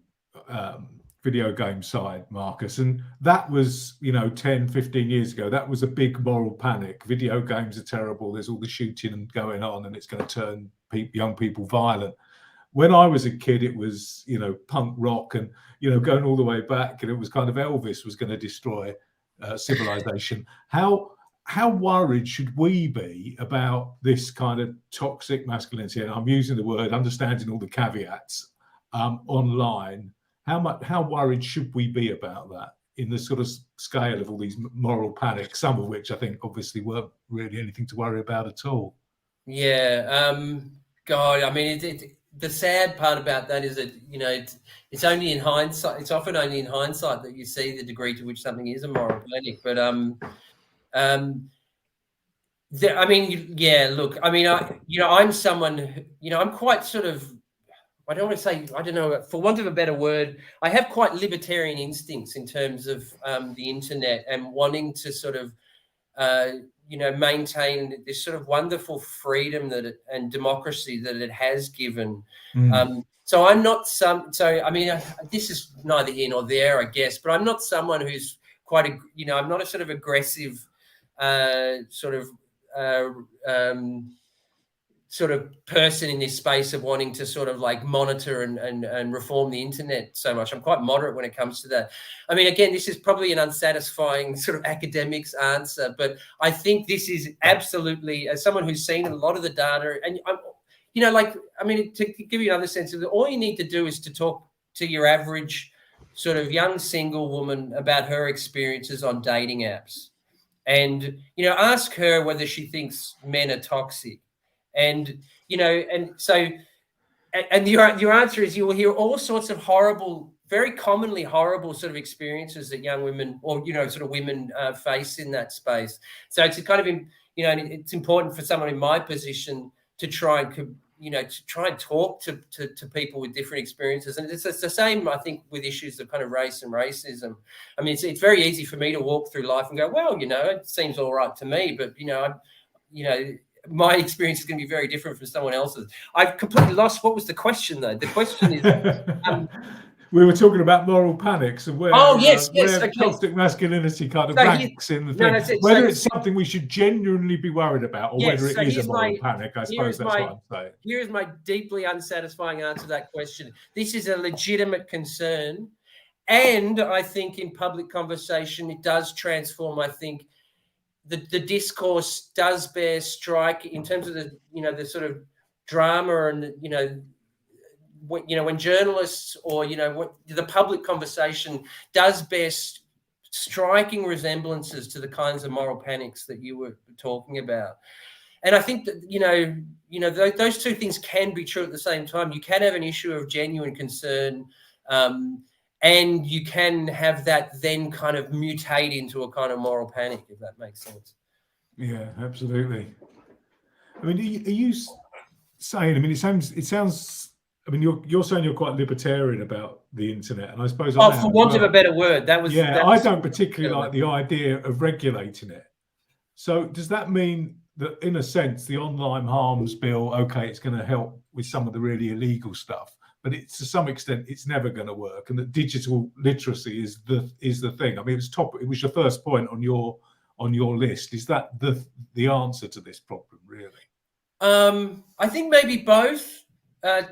video game side, Marcus, and that was, 10, 15 years ago, that was a big moral panic. Video games are terrible. There's all the shooting going on, and it's going to turn young people violent. When I was a kid, it was, punk rock and, going all the way back, and it was kind of Elvis was going to destroy civilization. How worried should we be about this kind of toxic masculinity? And I'm using the word, understanding all the caveats, online. How worried should we be about that in the sort of scale of all these moral panics, some of which I think obviously weren't really anything to worry about at all? Yeah. God, I mean, the sad part about that is that, it's only in hindsight. It's often only in hindsight that you see the degree to which something is a moral panic. But I mean, yeah. Look, I mean, I'm someone who, I'm quite sort of. I don't want to say, I don't know, for want of a better word, I have quite libertarian instincts in terms of the internet and wanting to sort of, maintain this sort of wonderful freedom and democracy that it has given. So I'm not this is neither here nor there, I guess, but I'm not someone who's quite I'm not a sort of aggressive sort of person in this space of wanting to sort of like monitor and reform the internet so much. I'm quite moderate when it comes to that. I mean, again, this is probably an unsatisfying sort of academics answer, but I think this is absolutely, as someone who's seen a lot of the data, and to give you another sense of it, all you need to do is to talk to your average sort of young single woman about her experiences on dating apps, and ask her whether she thinks men are toxic. And your answer is you will hear all sorts of horrible, very commonly horrible sort of experiences that young women or sort of women face in that space. So it's kind of it's important for someone in my position to try and talk to people with different experiences, and it's the same, I think, with issues of kind of race and racism. I mean, it's very easy for me to walk through life and go, well, it seems all right to me, but my experience is going to be very different from someone else's. I've completely lost. What was the question, though? The question is... we were talking about moral panics and where, okay. toxic masculinity kind of ranks in the thing. Whether it's something we should genuinely be worried about or whether it is a moral panic, I suppose that's what I'm saying. Here is my deeply unsatisfying answer to that question. This is a legitimate concern. And I think in public conversation, it does transform, I think, the discourse does bear strike in terms of the sort of drama and when journalists or the public conversation does bear striking resemblances to the kinds of moral panics that you were talking about. And I think that those two things can be true at the same time. You can have an issue of genuine concern, and you can have that then kind of mutate into a kind of moral panic, if that makes sense. Yeah, absolutely. I mean, are you saying? I mean, it sounds. I mean, you're saying you're quite libertarian about the internet, and I suppose. For want of a better word, that was. Yeah, I don't particularly like the idea of regulating it. So, does that mean that, in a sense, the online harms bill? Okay, it's going to help with some of the really illegal stuff, but it's to some extent it's never going to work, and that digital literacy is the thing. I mean, it was your first point on your list. Is that the answer to this problem, really? I think maybe both. I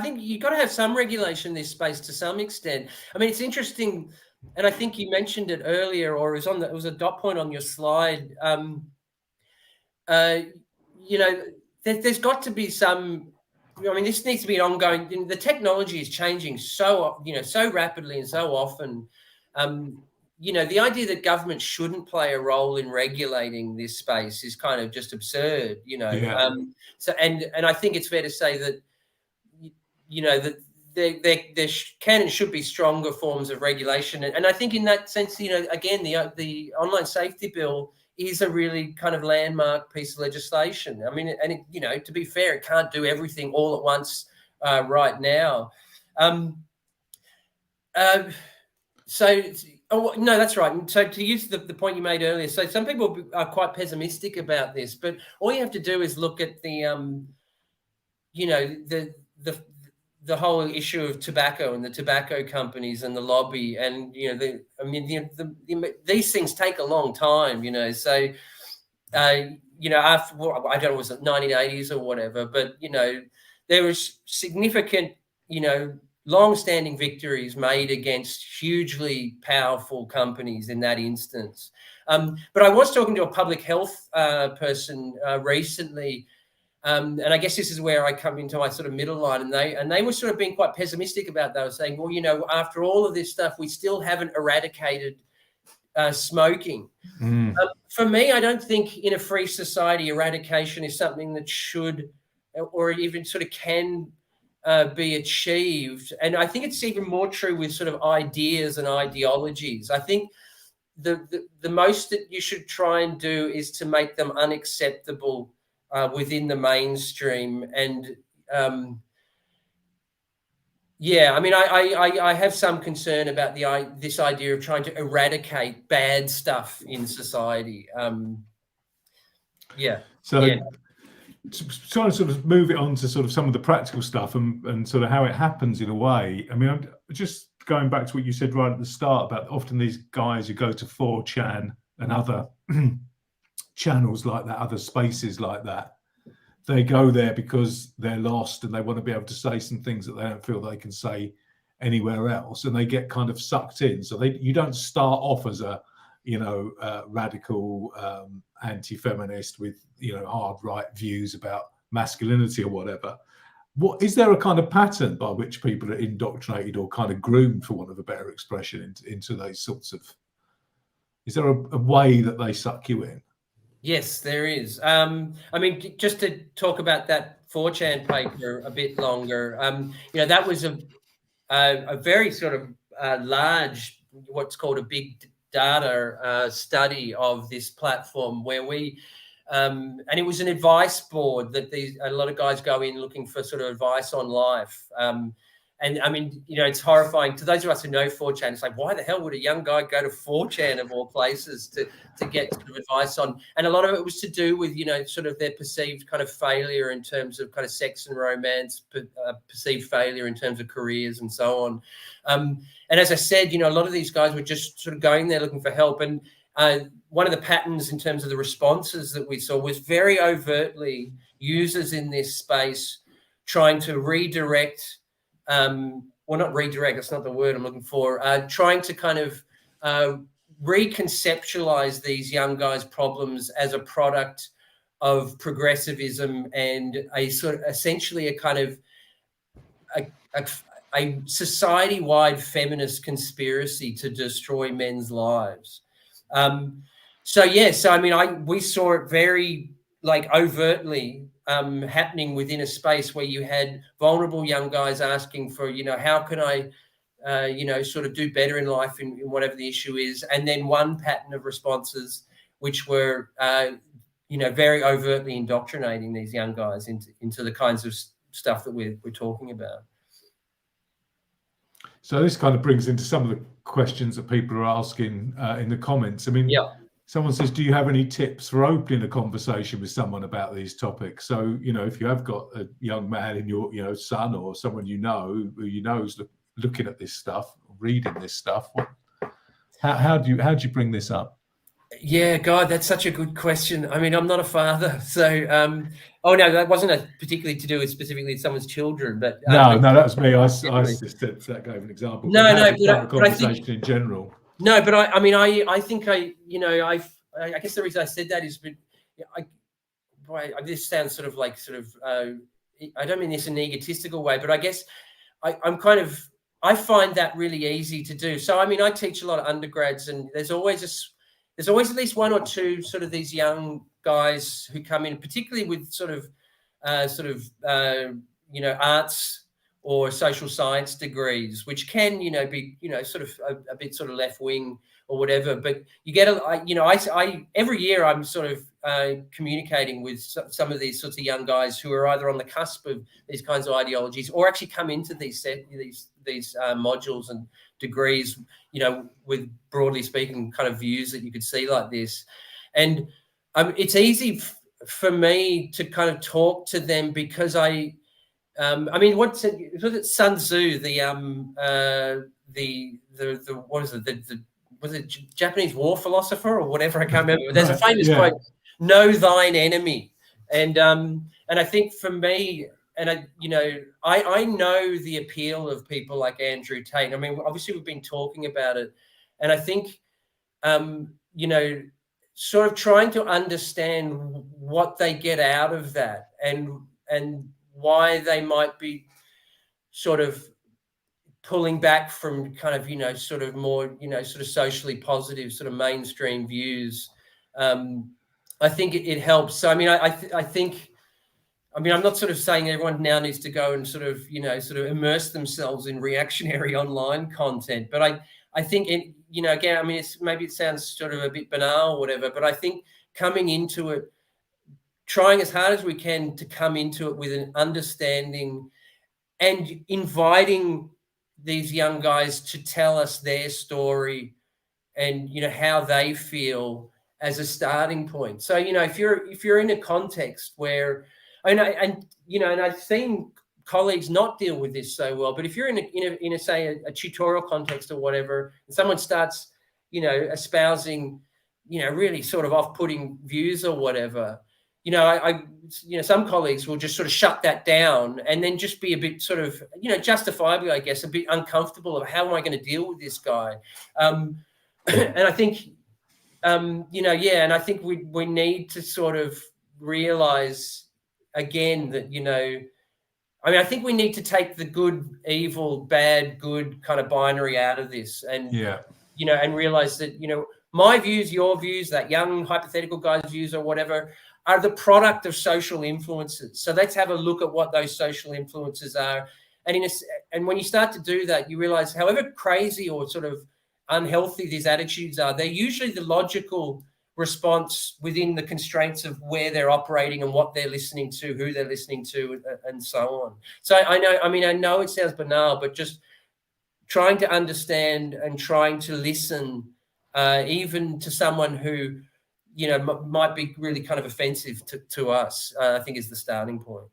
think you've got to have some regulation in this space to some extent. I mean, it's interesting, and I think you mentioned it earlier, or it was a dot point on your slide. There's got to be some. I mean, this needs to be an ongoing. The technology is changing so rapidly and so often. The idea that government shouldn't play a role in regulating this space is kind of just absurd. Yeah. So I think it's fair to say that that there can and should be stronger forms of regulation, and I think in that sense, again, the online safety bill is a really kind of landmark piece of legislation. I mean, and it, to be fair, it can't do everything all at once right now. No, that's right. So to use the point you made earlier, so some people are quite pessimistic about this, the whole issue of tobacco and the tobacco companies and the lobby, and these things take a long time, So after, well, I don't know, was it 1980s or whatever, but there was significant, long-standing victories made against hugely powerful companies in that instance. But I was talking to a public health person recently. And I guess this is where I come into my sort of middle line, and they were sort of being quite pessimistic about that. They were saying, well, after all of this stuff, we still haven't eradicated smoking. For me, I don't think in a free society eradication is something that should or even sort of can be achieved. And I think it's even more true with sort of ideas and ideologies. I think the most that you should try and do is to make them unacceptable within the mainstream. And I have some concern about this idea of trying to eradicate bad stuff in society. Trying to sort of move it on to sort of some of the practical stuff and sort of how it happens in a way. I mean, I'm just going back to what you said right at the start about often these guys who go to 4chan and other channels like that, other spaces like that, they go there because they're lost and they want to be able to say some things that they don't feel they can say anywhere else, and they get kind of sucked in. So you don't start off as a radical anti-feminist with hard right views about masculinity or whatever. What is there a kind of pattern by which people are indoctrinated or kind of groomed, for want of a better expression, into those sorts of? Is there a way that they suck you in? Yes, there is. I mean, just to talk about that 4chan paper a bit longer, that was a very sort of large, what's called a big data study of this platform where we, and it was an advice board that a lot of guys go in looking for sort of advice on life. And I mean, it's horrifying to those of us who know 4chan. It's like, why the hell would a young guy go to 4chan of all places to get sort of advice on? And a lot of it was to do with, sort of their perceived kind of failure in terms of kind of sex and romance, perceived failure in terms of careers and so on. And as I said, a lot of these guys were just sort of going there looking for help. And one of the patterns in terms of the responses that we saw was very overtly users in this space trying to redirect. Well, not redirect, that's not the word I'm looking for, trying to kind of reconceptualize these young guys' problems as a product of progressivism and a sort of essentially a kind of a society-wide feminist conspiracy to destroy men's lives. So I mean, we saw it very overtly happening within a space where you had vulnerable young guys asking for, how can I, sort of do better in life in whatever the issue is. And then one pattern of responses, which were, very overtly indoctrinating these young guys into the kinds of stuff that we're talking about. So this kind of brings into some of the questions that people are asking in the comments. I mean, someone says, do you have any tips for opening a conversation with someone about these topics? So, if you have got a young man in your, son or someone who is looking at this stuff, reading this stuff, how do you bring this up? Yeah, God, that's such a good question. I mean, I'm not a father, so oh no, that wasn't particularly to do with specifically someone's children, but no, that was me. I just said that gave an example. But conversation in general. No, but I think I guess the reason I said that is, this sounds sort of I don't mean this in an egotistical way, but I guess I find that really easy to do. So I mean, I teach a lot of undergrads, and there's always at least one or two sort of these young guys who come in, particularly with sort of arts or social science degrees, which can, be, sort of a bit sort of left wing or whatever. But you get I every year I'm sort of communicating with some of these sorts of young guys who are either on the cusp of these kinds of ideologies or actually come into these modules and degrees, with broadly speaking kind of views that you could see like this. And it's easy for me to kind of talk to them because I I mean, was it Sun Tzu? What is it? Was it Japanese war philosopher or whatever? I can't remember. But there's a famous quote: "Know thine enemy," and I think for me, and I know the appeal of people like Andrew Tate. I mean, obviously we've been talking about it, and I think sort of trying to understand what they get out of that and why they might be sort of pulling back from kind of, sort of more, sort of socially positive, sort of mainstream views. I think it helps. So, I mean, I think, I'm not sort of saying everyone now needs to go and sort of immerse themselves in reactionary online content, but I think again, I mean, maybe it sounds sort of a bit banal or whatever, but I think coming into it, trying as hard as we can to come into it with an understanding and inviting these young guys to tell us their story and, how they feel as a starting point. So, if you're in a context where, and I've seen colleagues not deal with this so well, but if you're in a say a tutorial context or whatever, and someone starts, espousing, really sort of off-putting views or whatever, some colleagues will just sort of shut that down and then just be a bit sort of, justifiably, I guess, a bit uncomfortable of how am I going to deal with this guy? And I think, and I think we need to sort of realize again that, I think we need to take the good, evil, bad, good kind of binary out of this and, and realize that, my views, your views, that young hypothetical guy's views or whatever are the product of social influences. So let's have a look at what those social influences are. And when you start to do that, you realize however crazy or sort of unhealthy these attitudes are, they're usually the logical response within the constraints of where they're operating and what they're listening to, who they're listening to, and so on. So I know it sounds banal, but just trying to understand and trying to listen, even to someone who, might be really kind of offensive to us, I think is the starting point.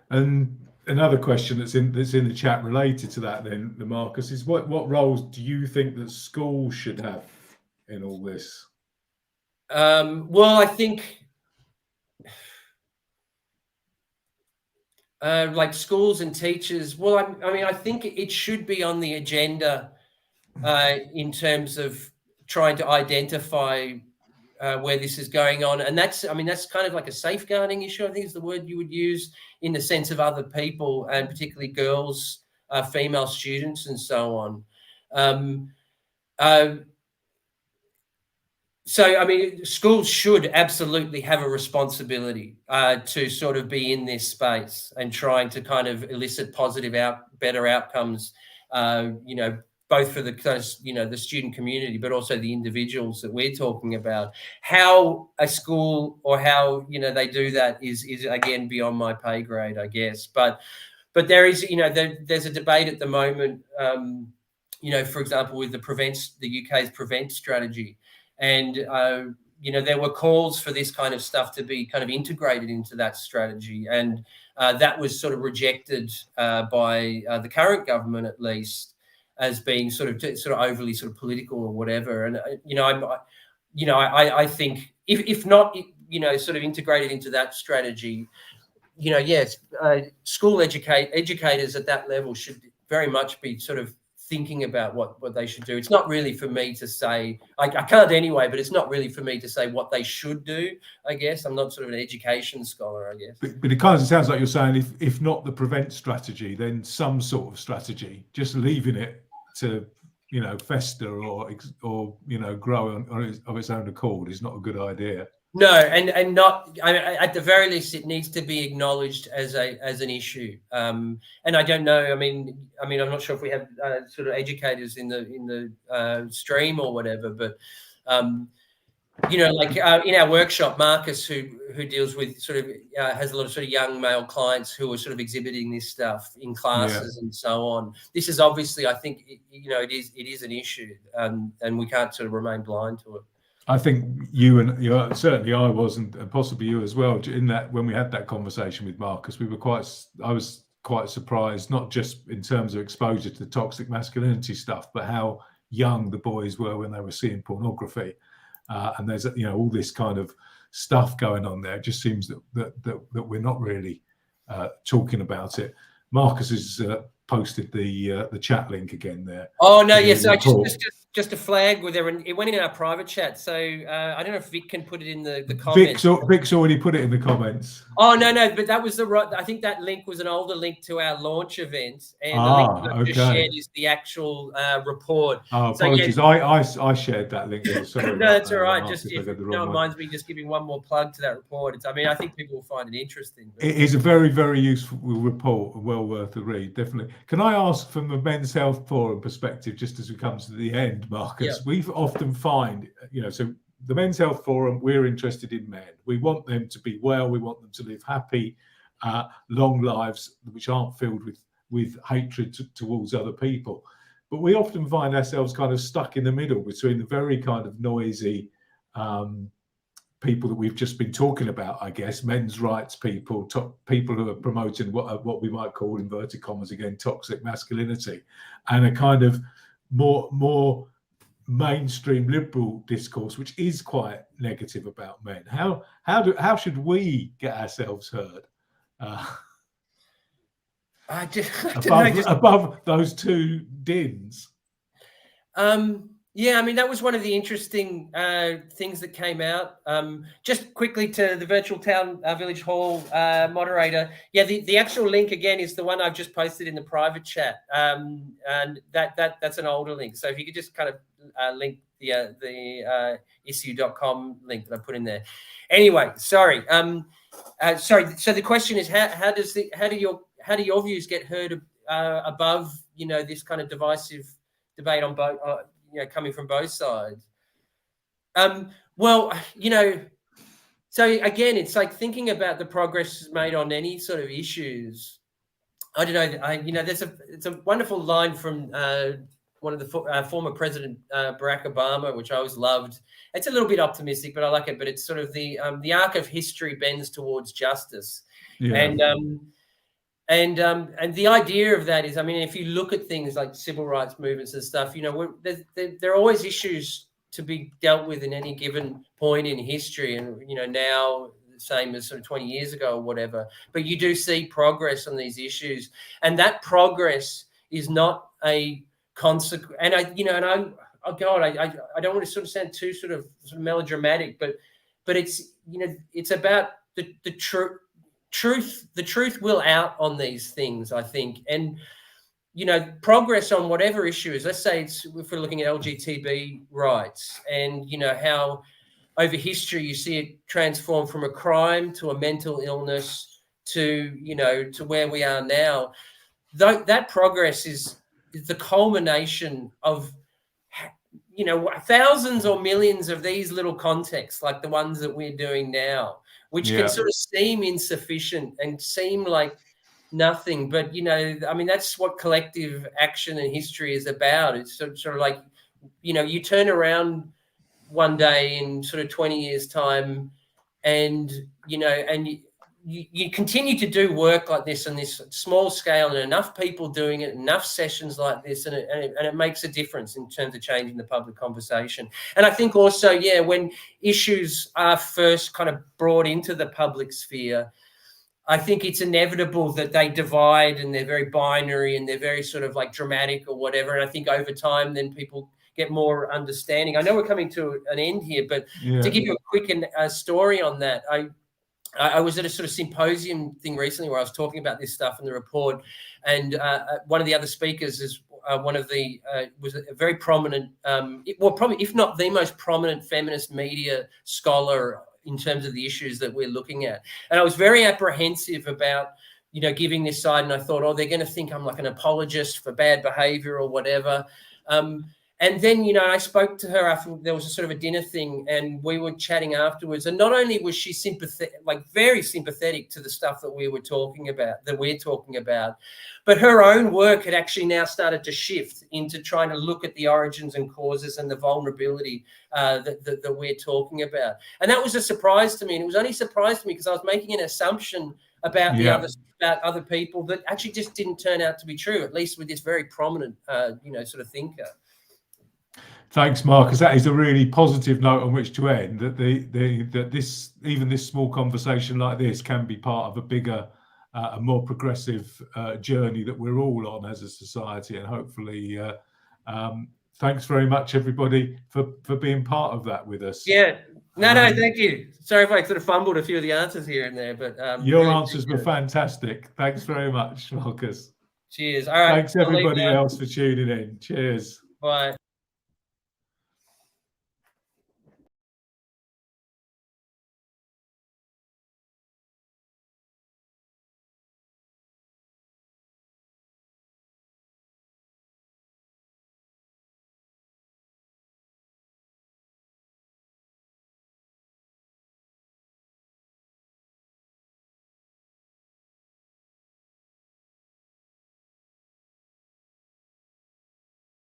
And another question that's in the chat related to that then, Marcus, is what roles do you think that schools should have in all this? Well, I think like schools and teachers, well, I think it should be on the agenda in terms of trying to identify where this is going on. And that's kind of like a safeguarding issue, I think is the word you would use, in the sense of other people and particularly girls, female students and so on. So, schools should absolutely have a responsibility to sort of be in this space and trying to kind of elicit better outcomes, both for the student community, but also the individuals that we're talking about. How a school or how, they do that is again beyond my pay grade, I guess. But there is, there's a debate at the moment, for example, with the UK's Prevent strategy. And, there were calls for this kind of stuff to be kind of integrated into that strategy. And that was sort of rejected by the current government, at least, as being sort of overly sort of political or whatever. And, I think if not, sort of integrated into that strategy, yes, school educators at that level should very much be sort of thinking about what they should do. It's not really for me to say, I can't anyway, but it's not really for me to say what they should do, I guess. I'm not sort of an education scholar, I guess. But it kind of sounds like you're saying if not the prevent strategy, then some sort of strategy, just leaving it to, fester or grow of its own accord is not a good idea. No, and not. At the very least, it needs to be acknowledged as an issue. And I don't know. I'm not sure if we have sort of educators in the stream or whatever, but like in our workshop, Marcus, who deals with sort of has a lot of sort of young male clients who are sort of exhibiting this stuff in classes and so on. This is obviously, I think, it is an issue, and we can't sort of remain blind to it. I think you and certainly I wasn't, and possibly you as well, in that when we had that conversation with Marcus, I was quite surprised, not just in terms of exposure to the toxic masculinity stuff, but how young the boys were when they were seeing pornography. And there's all this kind of stuff going on there. It just seems that we're not really talking about it. Marcus has posted the chat link again there. Oh no, yes, I just a flag with everyone. It went in our private chat, so I don't know if Vic can put it in the comments. Vic's already put it in the comments. Oh no, but that was I think that link was an older link to our launch event, and the link that I've just shared is the actual report. Oh, apologies, so, yeah, I shared that link. Sorry, no, that's all right. Just if it reminds me, just giving one more plug to that report. I think people will find it interesting. It is a very, very useful report, well worth a read, definitely. Can I ask, from the Men's Health Forum perspective, just as we come to the end, Marcus, we've often find, so the Men's Health Forum, we're interested in men. We want them to be well. We want them to live happy, long lives, which aren't filled with hatred towards other people. But we often find ourselves kind of stuck in the middle between the very kind of noisy people that we've just been talking about, I guess, men's rights people, people who are promoting what we might call, inverted commas again, toxic masculinity, and a kind of more mainstream liberal discourse, which is quite negative about men. How should we get ourselves heard above those two dins? Yeah, that was one of the interesting things that came out. Just quickly to the virtual town village hall moderator. Yeah, the actual link again is the one I've just posted in the private chat, and that's an older link. So if you could just kind of link the issue.com link that I put in there. Anyway, sorry. So the question is, how do your views get heard above this kind of divisive debate on both? Coming from both sides. So again, it's like thinking about the progress made on any sort of issues. I don't know. It's a wonderful line from one of the former President Barack Obama, which I always loved. It's a little bit optimistic, but I like it. But it's sort of the arc of history bends towards justice, and the idea of that is, if you look at things like civil rights movements and stuff, there are always issues to be dealt with in any given point in history, and now the same as sort of 20 years ago or whatever. But you do see progress on these issues, and that progress is not a consequence. And I don't want to sort of sound too sort of melodramatic, but it's it's about the truth. The truth will out on these things, I think, and progress on whatever issue is. Let's say if we're looking at LGTB rights, and how over history you see it transform from a crime to a mental illness to to where we are now. That progress is the culmination of thousands or millions of these little contexts like the ones that we're doing now, which can sort of seem insufficient and seem like nothing. But, that's what collective action and history is about. It's sort of like, you turn around one day in sort of 20 years' time and you continue to do work like this on this small scale, and enough people doing it, enough sessions like this, and it makes a difference in terms of changing the public conversation. And I think also, when issues are first kind of brought into the public sphere, I think it's inevitable that they divide and they're very binary and they're very sort of like dramatic or whatever. And I think over time, then people get more understanding. I know we're coming to an end here, but to give you a quick story on that, I was at a sort of symposium thing recently where I was talking about this stuff in the report, and one of the other speakers is was a very prominent, probably if not the most prominent feminist media scholar in terms of the issues that we're looking at. And I was very apprehensive about giving this side, and I thought, they're going to think I'm like an apologist for bad behavior or whatever. And then, you know, I spoke to her after there was a sort of a dinner thing, and we were chatting afterwards. And not only was she sympathetic, like very sympathetic to the stuff that we're talking about, but her own work had actually now started to shift into trying to look at the origins and causes and the vulnerability that we're talking about. And that was a surprise to me. And it was only a surprise to me because I was making an assumption about about other people that actually just didn't turn out to be true, at least with this very prominent, you know, sort of thinker. Thanks, Marcus. That is a really positive note on which to end. That even this small conversation like this can be part of a bigger, a more progressive journey that we're all on as a society. And hopefully, thanks very much, everybody, for being part of that with us. Yeah. No, thank you. Sorry if I sort of fumbled a few of the answers here and there, but your really answers were fantastic. Thanks very much, Marcus. Cheers. All right. Thanks everybody else for tuning in. Cheers. Bye.